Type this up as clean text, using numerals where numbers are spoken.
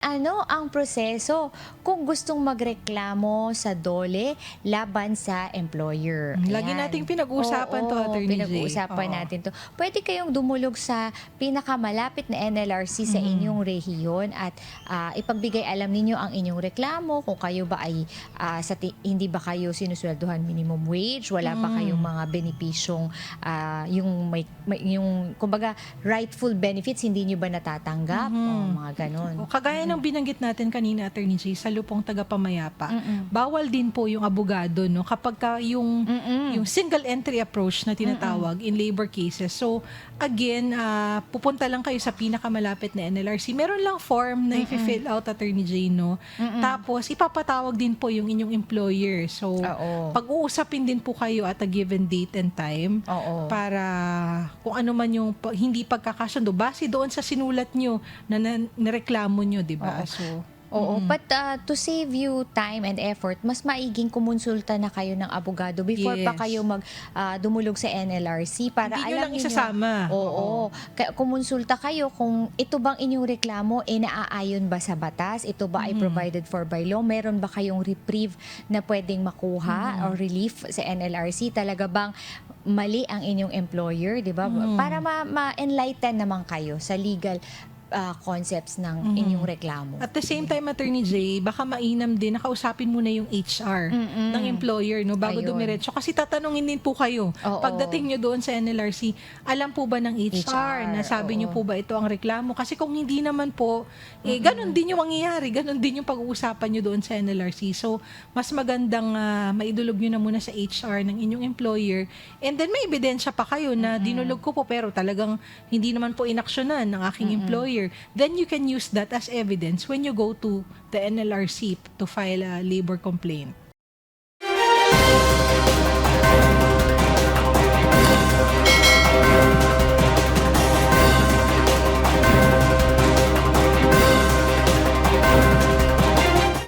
Ano ang proseso kung gustong magreklamo sa DOLE laban sa employer? Lagi nating Ayan. pinag-uusapan 'to, Oo, Attorney J. pinag-uusapan Oo. natin 'to. Puwede kayong dumulog sa pinakamalapit na NLRC sa Mhm. inyong rehiyon at, ipagbigay alam ninyo ang inyong reklamo kung kayo ba ay, hindi ba kayo sinuswelduhan minimum wage, wala ba kayong Hmm. mga benepisyong, yung yung kumbaga rightful benefits hindi niyo ba natatanggap? O Mhm. mga gano'n. O kagaya ng Mm. binanggit natin kanina, Attorney J, sa lupong tagapamayapa, Mm. bawal din po yung abogado 'no, kapagka yung Mm. single entry approach na Mm. tinatawag in labor cases. So, again, pupunta lang kayo sa pinakamalapit na NLRC. Meron lang form na Mm. ifi-fill out, Attorney J, 'no. Mm. Tapos ipapatawag din po yung inyong employer. So, Oo. pag-uusapin din po kayo at a given date and time Oo. para kung ano man yung hindi pagkakasundo base doon sa sinulat nyo na nireklamo nyo, 'di ba? Oo. So, Oo, but to save you time and effort, mas maiging kumonsulta na kayo ng abogado before pa yes. kayo dumulog sa NLRC para Hindi nyo alam lang niyo. isasama. Oo, kumonsulta kayo kung ito bang inyong reklamo naaayon ba sa batas, ito ba ay provided for by law, meron ba kayong reprieve na pwedeng makuha or relief sa NLRC, talaga bang mali ang inyong employer, 'di ba? Para ma-enlighten naman kayo sa legal concepts ng inyong reklamo. At the same time, Attorney J, baka mainam din nakausapin muna yung HR ng employer, no, bago Ayun. dumiretso. Kasi tatanungin din po kayo. Oo. Pagdating nyo doon sa NLRC, alam po ba ng HR na sabi nyo oo. po ba ito ang reklamo? Kasi kung hindi naman po, ganun din yung mangyayari. Ganun din yung pag-uusapan nyo doon sa NLRC. So, mas magandang maidulog nyo na muna sa HR ng inyong employer. And then may ebidensya pa kayo na dinulog ko po pero talagang hindi naman po inaksyonan ng aking employer. Then you can use that as evidence when you go to the NLRC to file a labor complaint.